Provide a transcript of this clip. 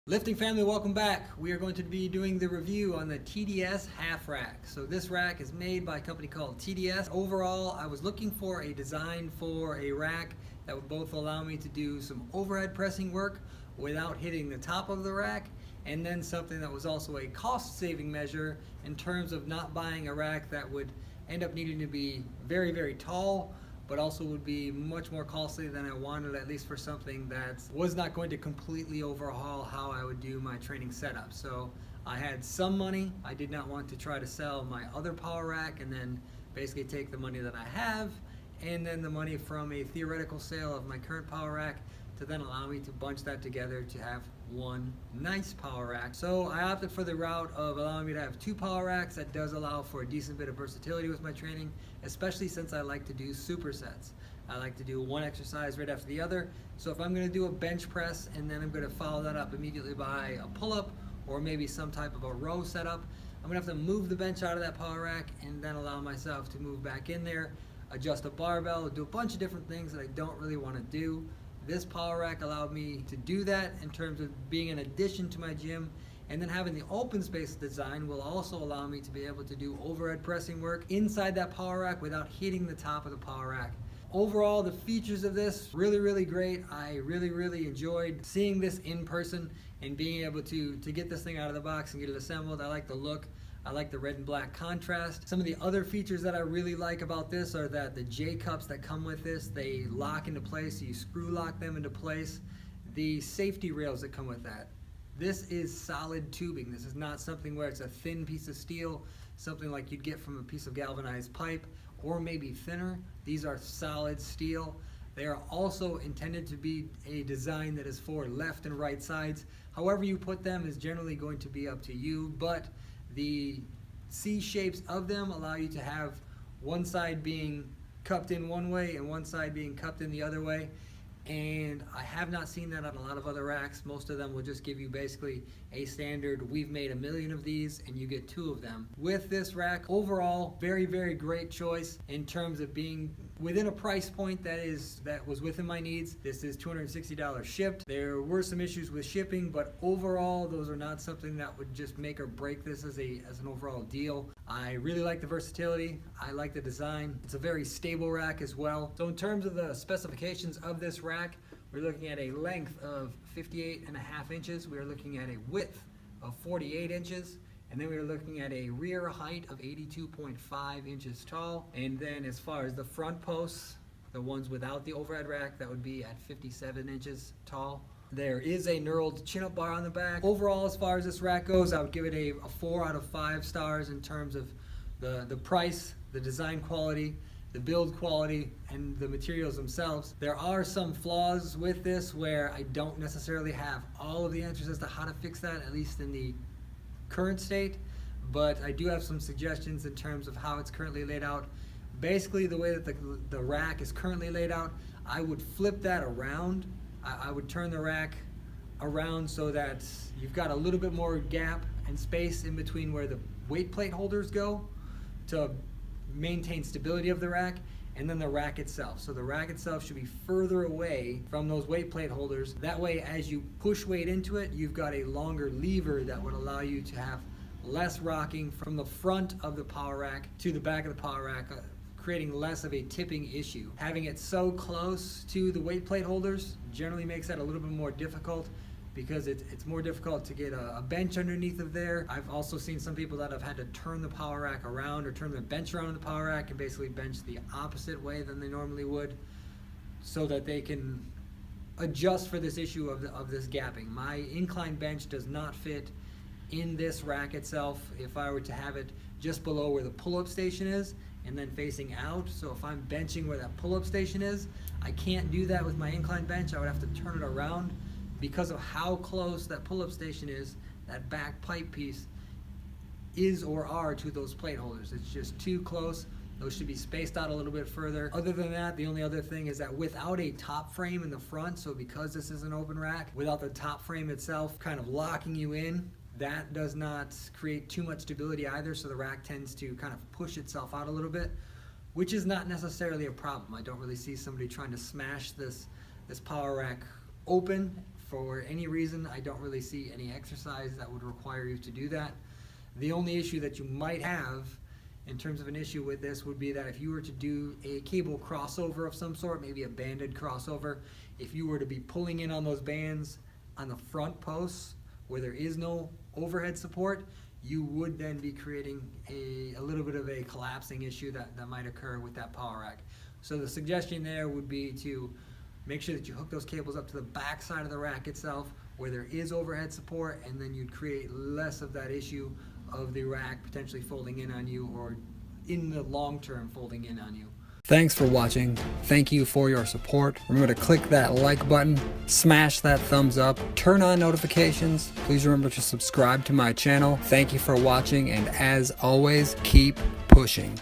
Lifting family, welcome back. We are going to be doing the review on the TDS half rack. So this rack is made by a company called TDS. Overall, I was looking for a design for a rack that would both allow me to do some overhead pressing work without hitting the top of the rack, and then something that was also a cost saving measure in terms of not buying a rack that would end up needing to be very, very tall, but also would be much more costly than I wanted, at least for something that was not going to completely overhaul how I would do my training setup. So I had some money. I did not want to try to sell my other power rack and then basically take the money that I have and then the money from a theoretical sale of my current power rack to then allow me to bunch that together to have one nice power rack. So I opted for the route of allowing me to have two power racks. That does allow for a decent bit of versatility with my training, especially since I like to do supersets. I like to do one exercise right after the other. So if I'm going to do a bench press and then I'm going to follow that up immediately by a pull-up or maybe some type of a row setup, I'm going to have to move the bench out of that power rack and then allow myself to move back in there, adjust a barbell, do a bunch of different things that I don't really want to do. This power rack allowed me to do that in terms of being an addition to my gym, and then having the open space design will also allow me to be able to do overhead pressing work inside that power rack without hitting the top of the power rack. Overall, the features of this, really great. I really enjoyed seeing this in person and being able to get this thing out of the box and get it assembled. I like the look. I like the red and black contrast. Some of the other features that I really like about this are that the J-cups that come with this, they lock into place, so you screw lock them into place. The safety rails that come with that. This is solid tubing. This is not something where it's a thin piece of steel, something like you'd get from a piece of galvanized pipe, or maybe thinner. These are solid steel. They are also intended to be a design that is for left and right sides. However you put them is generally going to be up to you, but the C shapes of them allow you to have one side being cupped in one way and one side being cupped in the other way. And I have not seen that on a lot of other racks. Most of them will just give you basically a standard, we've made 1 million of these and you get 2 of them. With this rack, overall, very great choice in terms of being within a price point that was within my needs. This is $260 shipped. There were some issues with shipping, but overall, those are not something that would just make or break this as an overall deal. I really like the versatility. I like the design. It's a very stable rack as well. So in terms of the specifications of this rack, we're looking at a length of 58.5 inches. We are looking at a width of 48 inches. And then we're looking at a rear height of 82.5 inches tall. And then as far as the front posts, the ones without the overhead rack, that would be at 57 inches tall. There is a knurled chin-up bar on the back. Overall, as far as this rack goes, I would give it a 4 out of 5 stars in terms of the price, the design quality, the build quality, and the materials themselves. There are some flaws with this where I don't necessarily have all of the answers as to how to fix that, at least in the current state, but I do have some suggestions in terms of how it's currently laid out. Basically, the way that the rack is currently laid out, I would flip that around. I would turn the rack around so that you've got a little bit more gap and space in between where the weight plate holders go to maintain stability of the rack, and then the rack itself. So the rack itself should be further away from those weight plate holders. That way, as you push weight into it, you've got a longer lever that would allow you to have less rocking from the front of the power rack to the back of the power rack, creating less of a tipping issue. Having it so close to the weight plate holders generally makes that a little bit more difficult, because it's more difficult to get a bench underneath of there. I've also seen some people that have had to turn the power rack around or turn the bench around in the power rack and basically bench the opposite way than they normally would, so that they can adjust for this issue of this gapping. My incline bench does not fit in this rack itself. If I were to have it just below where the pull-up station is and then facing out, so if I'm benching where that pull-up station is, I can't do that with my incline bench. I would have to turn it around. Because of how close that pull-up station is, that back pipe piece is or are to those plate holders. It's just too close. Those should be spaced out a little bit further. Other than that, the only other thing is that without a top frame in the front, so because this is an open rack, without the top frame itself kind of locking you in, that does not create too much stability either, so the rack tends to kind of push itself out a little bit, which is not necessarily a problem. I don't really see somebody trying to smash this power rack open for any reason, I don't really see any exercise that would require you to do that. The only issue that you might have in terms of an issue with this would be that if you were to do a cable crossover of some sort, maybe a banded crossover, if you were to be pulling in on those bands on the front posts where there is no overhead support, you would then be creating a little bit of a collapsing issue that might occur with that power rack. So the suggestion there would be to make sure that you hook those cables up to the back side of the rack itself where there is overhead support, and then you'd create less of that issue of the rack potentially folding in on you, or in the long term folding in on you. Thanks for watching. Thank you for your support. Remember to click that like button, smash that thumbs up, turn on notifications. Please remember to subscribe to my channel. Thank you for watching, and as always, keep pushing.